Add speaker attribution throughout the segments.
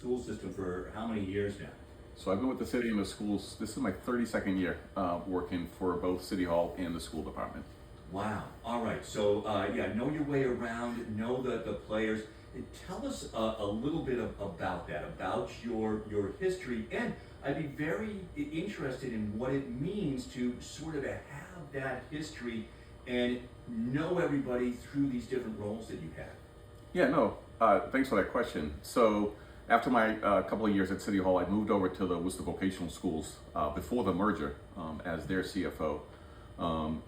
Speaker 1: school system for how many years now?
Speaker 2: So I've been with the city and the schools. This is my 32nd year working for both City Hall and the school department.
Speaker 1: Wow. All right. So yeah, know your way around. Know the players. Tell us a little bit about that, about your history, and I'd be very interested in what it means to sort of have that history and know everybody through these different roles that you have.
Speaker 2: Yeah, no, thanks for that question. So after my couple of years at City Hall, I moved over to the Worcester Vocational Schools before the merger as their CFO.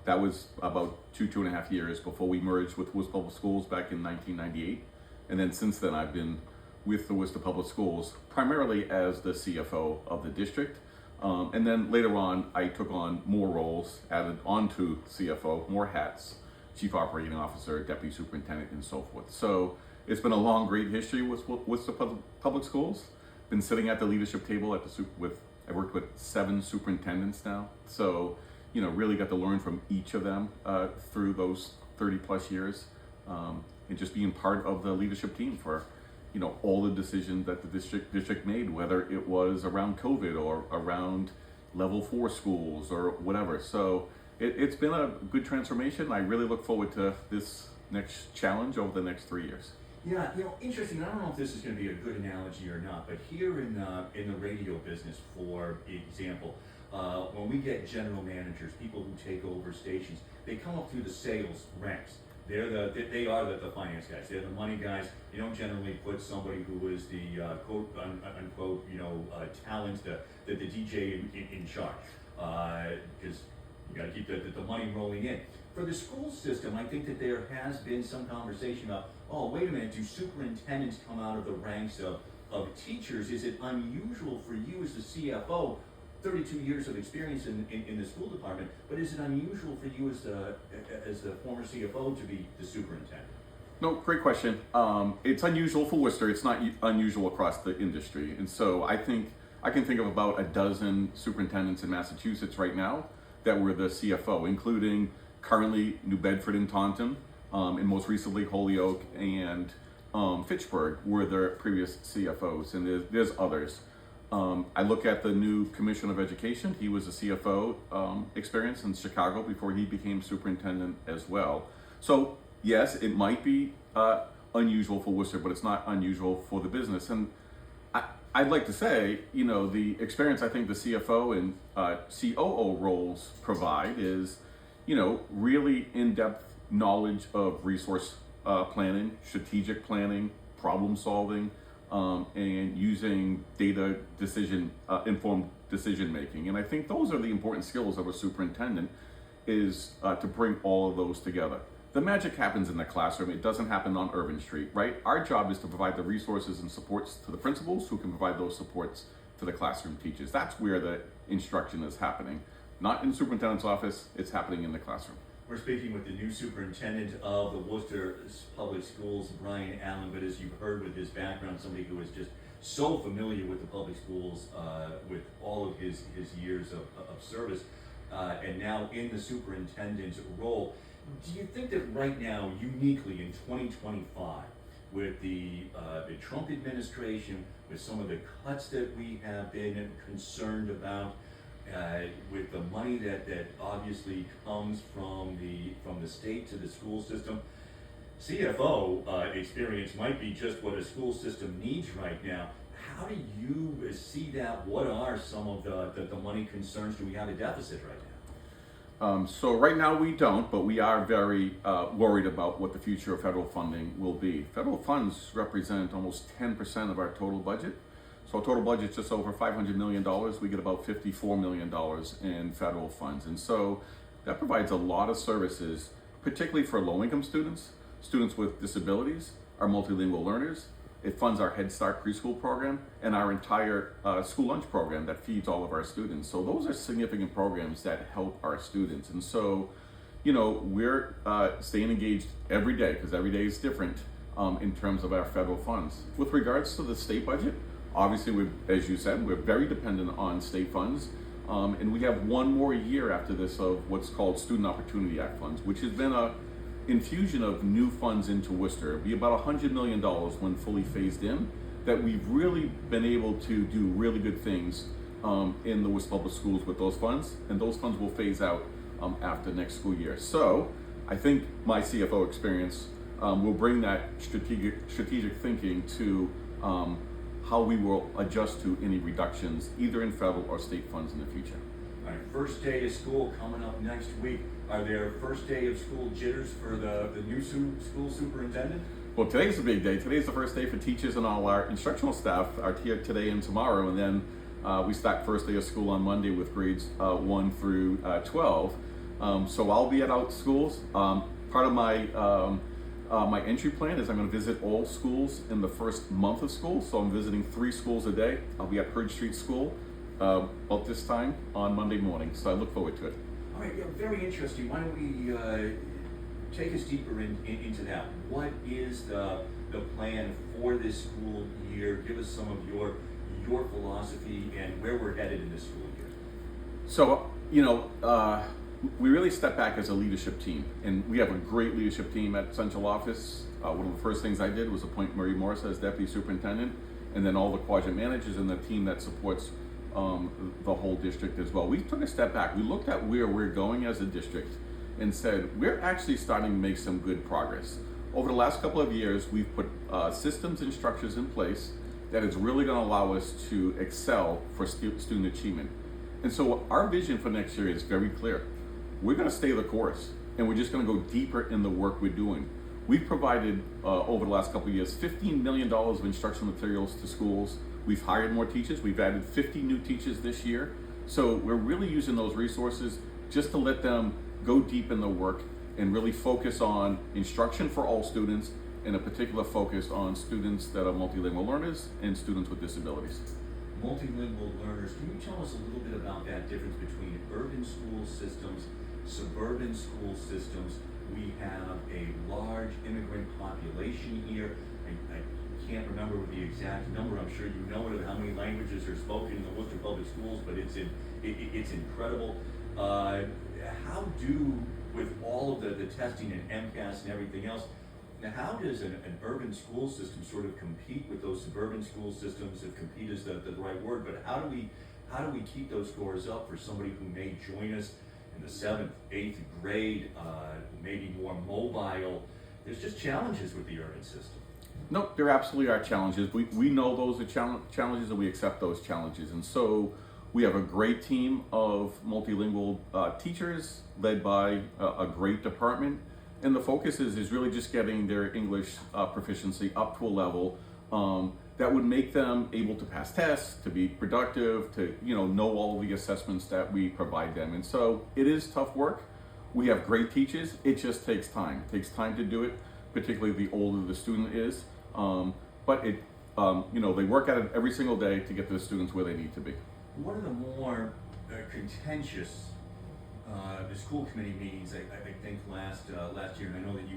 Speaker 2: That was about two and a half years before we merged with Worcester Public Schools back in 1998. And then since then, I've been with the Worcester Public Schools primarily as the CFO of the district. And then later on, I took on more roles, added on to CFO, more hats, Chief Operating Officer, Deputy Superintendent, and so forth. So it's been a long, great history with Worcester Public Schools. Been sitting at the leadership table I've worked with 7 superintendents now. So, really got to learn from each of them through those 30 plus years. And just being part of the leadership team for, all the decisions that the district made, whether it was around COVID or around level 4 schools or whatever. So it's been a good transformation. I really look forward to this next challenge over the next 3 years.
Speaker 1: Yeah, interesting. I don't know if this is going to be a good analogy or not, but here in the radio business, for example, when we get general managers, people who take over stations, they come up through the sales ranks. They are the finance guys. They're the money guys. You don't generally put somebody who is the quote unquote talent, the DJ in charge, because you got to keep the money rolling in. For the school system, I think that there has been some conversation about, oh, wait a minute, do superintendents come out of the ranks of teachers? Is it unusual for you as the CFO, 32 years of experience in the school department, but is it unusual for you as the former CFO to be the superintendent?
Speaker 2: No, great question. It's unusual for Worcester. It's not unusual across the industry. And so I think I can think of about a dozen superintendents in Massachusetts right now that were the CFO, including currently New Bedford and Taunton, and most recently Holyoke and Fitchburg were their previous CFOs, and there's others. I look at the new Commissioner of Education. He was a CFO experience in Chicago before he became superintendent as well. So yes, it might be unusual for Worcester, but it's not unusual for the business. And I'd like to say, the experience I think the CFO and COO roles provide is, really in-depth knowledge of resource planning, strategic planning, problem solving, and using data informed decision making. And I think those are the important skills of a superintendent, is to bring all of those together. The magic happens in the classroom. It doesn't happen on Irving Street, right? Our job is to provide the resources and supports to the principals who can provide those supports to the classroom teachers. That's where the instruction is happening. Not in the superintendent's office, it's happening in the classroom.
Speaker 1: We're speaking with the new superintendent of the Worcester Public Schools, Brian Allen, but as you've heard with his background, somebody who is just so familiar with the public schools, with all of his years of service, and now in the superintendent's role. Do you think that right now, uniquely in 2025, with the Trump administration, with some of the cuts that we have been concerned about, with the money that obviously comes from the state to the school system, CFO experience might be just what a school system needs right now. How do you see that? What are some of the money concerns? Do we have a deficit right now?
Speaker 2: So right now we don't, but we are very worried about what the future of federal funding will be. Federal funds represent almost 10% of our total budget. So our total budget is just over $500 million. We get about $54 million in federal funds. And so that provides a lot of services, particularly for low-income students, students with disabilities, our multilingual learners. It funds our Head Start preschool program and our entire school lunch program that feeds all of our students. So those are significant programs that help our students. And so, we're staying engaged every day, because every day is different in terms of our federal funds. With regards to the state budget, obviously, as you said, we're very dependent on state funds. And we have one more year after this of what's called Student Opportunity Act funds, which has been a infusion of new funds into Worcester. It'll be about $100 million when fully phased in. that we've really been able to do really good things in the Worcester Public Schools with those funds, and those funds will phase out after next school year. So I think my CFO experience will bring that strategic thinking to how we will adjust to any reductions either in federal or state funds in the future.
Speaker 1: All right, first day of school coming up next week. Are there first day of school jitters for the new school superintendent?
Speaker 2: Well, today's a big day. Today's the first day for teachers and all our instructional staff are here today and tomorrow, and then we start first day of school on Monday with grades 1 through 12. So I'll be at out schools. Part of my entry plan is I'm going to visit all schools in the first month of school. So I'm visiting 3 schools a day. I'll be at Purge Street School about this time on Monday morning. So I look forward to it.
Speaker 1: All right, yeah, very interesting. Why don't we take us deeper into that? What is the plan for this school year? Give us some of your philosophy and where we're headed in this school year.
Speaker 2: So, we really step back as a leadership team, and we have a great leadership team at central office. One of the first things I did was appoint Murray Morris as deputy superintendent, and then all the quadrant managers and the team that supports the whole district as well. We took a step back. We looked at where we're going as a district and said, we're actually starting to make some good progress. Over the last couple of years, we've put systems and structures in place that is really going to allow us to excel for student achievement. And so our vision for next year is very clear. We're going to stay the course, and we're just going to go deeper in the work we're doing. We've provided, over the last couple of years, $15 million of instructional materials to schools. We've hired more teachers. We've added 50 new teachers this year. So we're really using those resources just to let them go deep in the work and really focus on instruction for all students, and a particular focus on students that are multilingual learners and students with disabilities.
Speaker 1: Multilingual learners, can you tell us a little bit about that difference between urban school systems, suburban school systems? We have a large immigrant population here. I can't remember the exact number. I'm sure you know it, of how many languages are spoken in the Worcester Public Schools, but it's incredible. How do, with all of the testing and MCAS and everything else, now how does an urban school system sort of compete with those suburban school systems? If compete is the right word, but how do we keep those scores up for somebody who may join us in the 7th, 8th grade, maybe more mobile? There's just challenges with the urban system.
Speaker 2: No, there absolutely are challenges. We know those are challenges, and we accept those challenges. And so we have a great team of multilingual teachers led by a great department. And the focus is really just getting their English proficiency up to a level that would make them able to pass tests, to be productive, to know all the assessments that we provide them. And so it is tough work. We have great teachers. It just takes time. It takes time to do it, particularly the older the student is. But they work at it every single day to get the students where they need to be.
Speaker 1: One of the more contentious the school committee meetings, I think last year, and I know that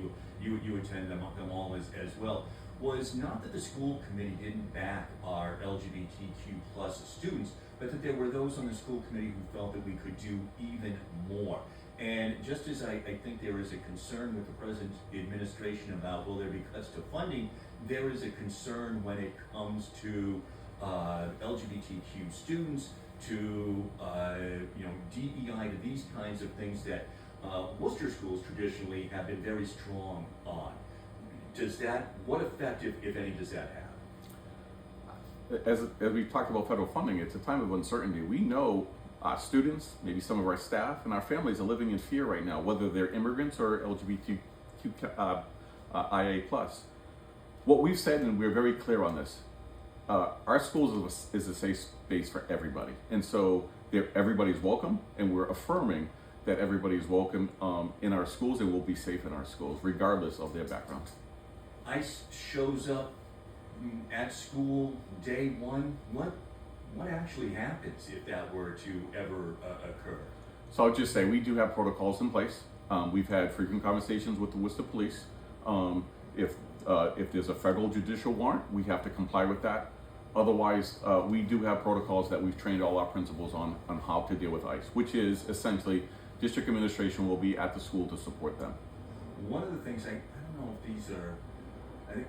Speaker 1: you attend them all as well, was not that the school committee didn't back our LGBTQ plus students, but that there were those on the school committee who felt that we could do even more. And just as I think there is a concern with the present administration about will there be cuts to funding, there is a concern when it comes to LGBTQ students, to DEI, to these kinds of things that Worcester schools traditionally have been very strong on. What effect, if any, does that have?
Speaker 2: As we've talked about federal funding, it's a time of uncertainty. We know students, maybe some of our staff and our families are living in fear right now, whether they're immigrants or LGBTQIA+. What we've said, and we're very clear on this, our schools is a safe space for everybody. And so everybody's welcome, and we're affirming that everybody is welcome in our schools and will be safe in our schools, regardless of their background.
Speaker 1: ICE shows up at school day one. What actually happens if that were to ever occur?
Speaker 2: So I'll just say we do have protocols in place. We've had frequent conversations with the Worcester Police. If there's a federal judicial warrant, we have to comply with that. Otherwise, we do have protocols that we've trained all our principals on how to deal with ICE, which is essentially district administration will be at the school to support them.
Speaker 1: One of the things, I don't know if these are, I think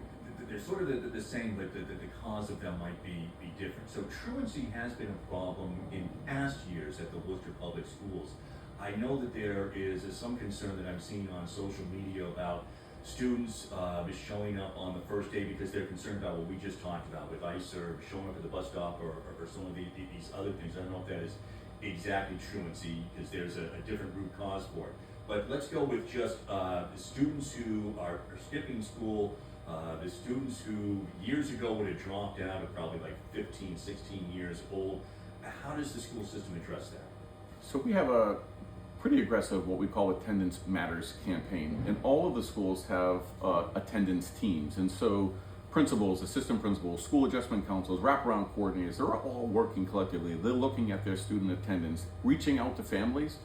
Speaker 1: they're sort of the same, but the cause of them might be different. So truancy has been a problem in past years at the Worcester Public Schools. I know that there is some concern that I'm seeing on social media about students showing up on the first day because they're concerned about what we just talked about with ICE or showing up at the bus stop or some of these other things. I don't know if that is exactly truancy because there's a different root cause for it. But let's go with just the students who are skipping school, the students who years ago would have dropped out at probably like 15, 16 years old. How does the school system address that?
Speaker 2: So we have a pretty aggressive, what we call Attendance Matters campaign, and all of the schools have attendance teams. And so principals, assistant principals, school adjustment counselors, wraparound coordinators, they're all working collectively. They're looking at their student attendance, reaching out to families,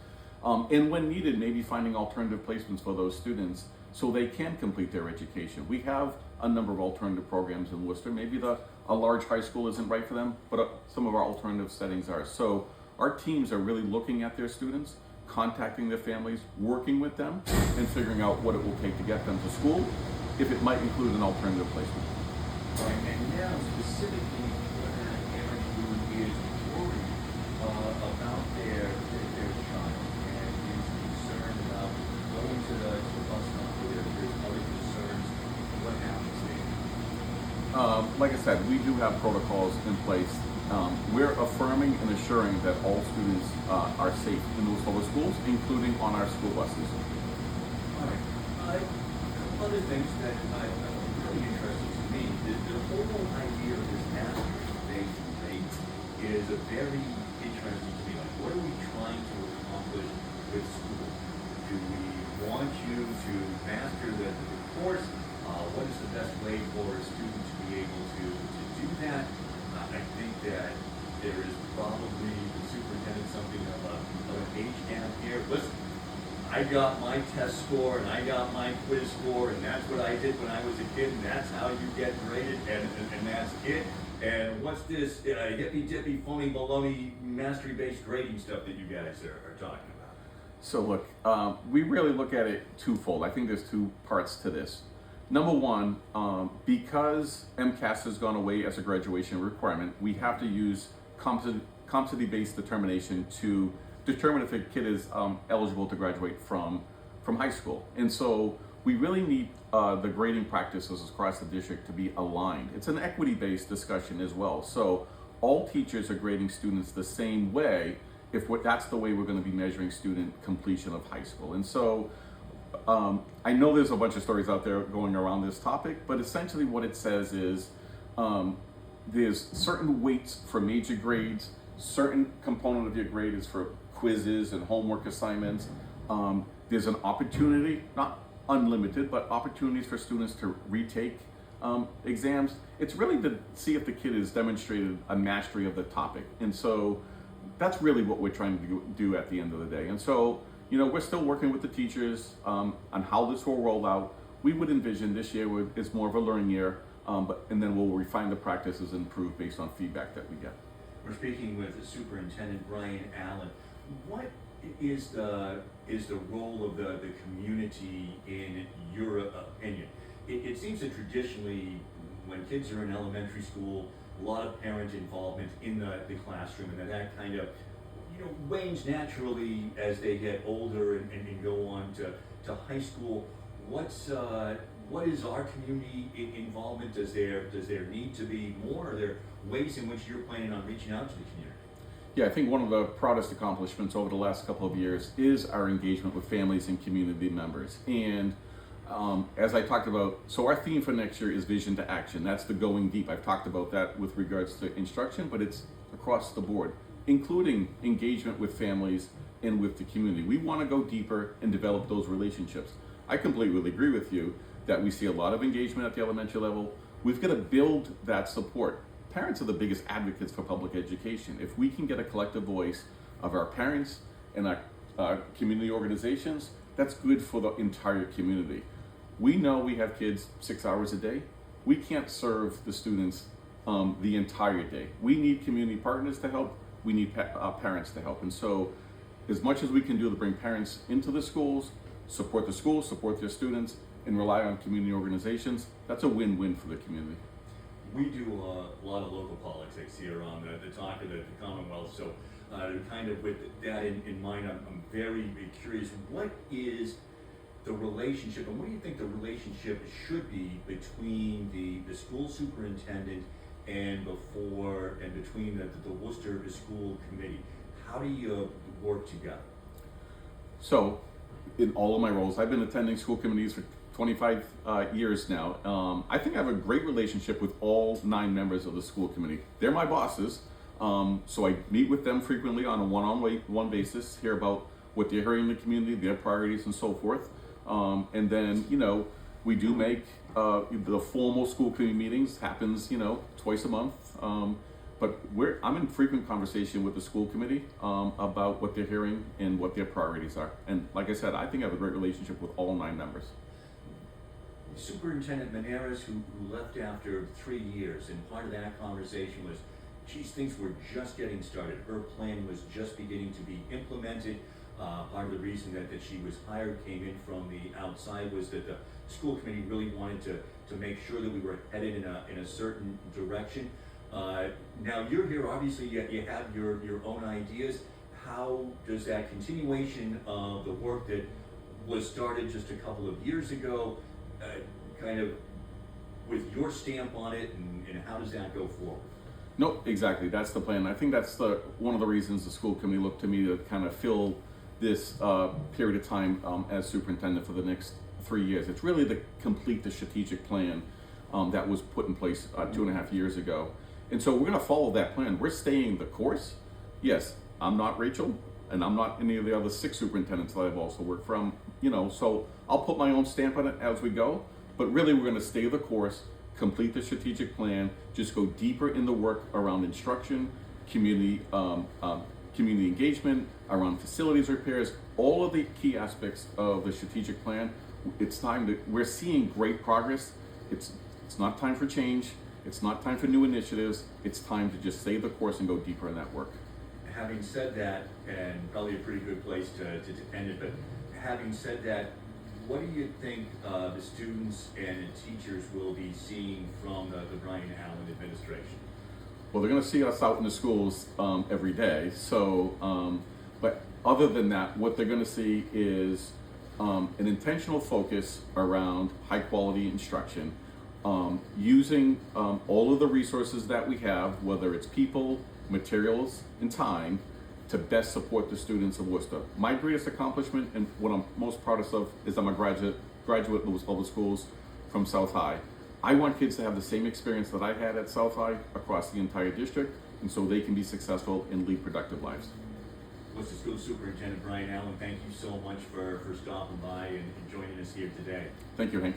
Speaker 2: and when needed, maybe finding alternative placements for those students so they can complete their education. We have a number of alternative programs in Worcester. Maybe a large high school isn't right for them, but some of our alternative settings are. So our teams are really looking at their students, contacting their families, working with them, and figuring out what it will take to get them to school, if it might include an alternative placement.
Speaker 1: Right, and now specifically for that parent who is worried about their child and is concerned about going to the bus stop or there's other concerns, what happens there?
Speaker 2: Like I said, we do have protocols in place. We're affirming and assuring that all students are safe in those public schools, including on our school buses.
Speaker 1: All right. A couple other things that are really interesting to me. The whole idea of this mastery rate is a very interesting to me. Like, what are we trying to accomplish with school? Do we want you to master the course? What is the best way for a student to be able to do that? I think that there is probably the superintendent something of an age gap here. Listen, I got my test score and I got my quiz score, and that's what I did when I was a kid, and that's how you get graded, and that's it. And what's this hippy dippy phony baloney mastery based grading stuff that you guys are talking about?
Speaker 2: So look, we really look at it twofold. I think there's two parts to this. Number one, because MCAS has gone away as a graduation requirement, we have to use competency-based determination to determine if a kid is eligible to graduate from high school. And so we really need the grading practices across the district to be aligned. It's an equity-based discussion as well. So all teachers are grading students the same way if that's the way we're going to be measuring student completion of high school. And so I know there's a bunch of stories out there going around this topic, but essentially what it says is there's certain weights for major grades, certain component of your grade is for quizzes and homework assignments. There's an opportunity, not unlimited, but opportunities for students to retake exams. It's really to see if the kid has demonstrated a mastery of the topic. And so that's really what we're trying to do at the end of the day. And so, you know, we're still working with the teachers on how this will roll out. We would envision this year is more of a learning year, and then we'll refine the practices and improve based on feedback that we get.
Speaker 1: We're speaking with the Superintendent Brian Allen. What is the role of the community in your opinion? It seems that traditionally, when kids are in elementary school, a lot of parent involvement in the classroom, and that kind of wanes naturally as they get older and go on to high school. What is our community involvement? Does there need to be more? Are there ways in which you're planning on reaching out to the community?
Speaker 2: Yeah, I think one of the proudest accomplishments over the last couple of years is our engagement with families and community members. And as I talked about, so our theme for next year is vision to action. That's the going deep. I've talked about that with regards to instruction, but it's across the board, including engagement with families and with the community. We want to go deeper and develop those relationships. I completely agree with you that we see a lot of engagement at the elementary level. We've got to build that support. Parents are the biggest advocates for public education. If we can get a collective voice of our parents and our community organizations, that's good for the entire community. We know we have kids 6 hours a day. We can't serve the students the entire day. We need community partners to help. We need parents to help. And so as much as we can do to bring parents into the schools, support their students, and rely on community organizations, that's a win-win for the community.
Speaker 1: We do a lot of local politics here on the talk of the Commonwealth, so kind of with that in mind, I'm very curious, what is the relationship, and what do you think the relationship should be between the school superintendent and between the Worcester School Committee? How do you work together?
Speaker 2: So, in all of my roles, I've been attending school committees for 25 years now. I think I have a great relationship with all 9 members of the school committee. They're my bosses, so I meet with them frequently on a one-on-one basis, hear about what they're hearing in the community, their priorities, and so forth. And then, we do make the formal school committee meetings happens, twice a month. But I'm in frequent conversation with the school committee about what they're hearing and what their priorities are. And like I said, I think I have a great relationship with all 9 members.
Speaker 1: Superintendent Maneras, who left after 3 years, and part of that conversation was, geez, things were just getting started. Her plan was just beginning to be implemented. Part of the reason that she was hired, came in from the outside, was that the school committee really wanted to make sure that we were headed in a certain direction. Now you're here, obviously you have your own ideas. How does that continuation of the work that was started just a couple of years ago, kind of with your stamp on it, and how does that go forward?
Speaker 2: No, exactly. That's the plan. I think that's one of the reasons the school committee looked to me to kind of fill this period of time as superintendent for the next 3 years. It's really to complete the strategic plan that was put in place 2.5 years ago. And so we're going to follow that plan. We're staying the course. Yes, I'm not Rachel, and I'm not any of the other 6 superintendents that I've also worked from, so I'll put my own stamp on it as we go. But really, we're going to stay the course, complete the strategic plan, just go deeper in the work around instruction, community engagement, around facilities repairs, all of the key aspects of the strategic plan. We're seeing great progress. It's not time for change. It's not time for new initiatives. It's time to just stay the course and go deeper in that work.
Speaker 1: Having said that, and probably a pretty good place to end it, but having said that, what do you think the students and the teachers will be seeing from the Brian Allen administration?
Speaker 2: Well, they're going to see us out in the schools every day. So, but other than that, what they're going to see is an intentional focus around high quality instruction, using all of the resources that we have, whether it's people, materials, and time, to best support the students of Worcester. My greatest accomplishment, and what I'm most proudest of, is I'm a graduate of Lewis Public Schools from South High. I want kids to have the same experience that I had at South High across the entire district, and so they can be successful and lead productive lives.
Speaker 1: Worcester School Superintendent Brian Allen, thank you so much for stopping by and joining us here today.
Speaker 2: Thank you, Hank.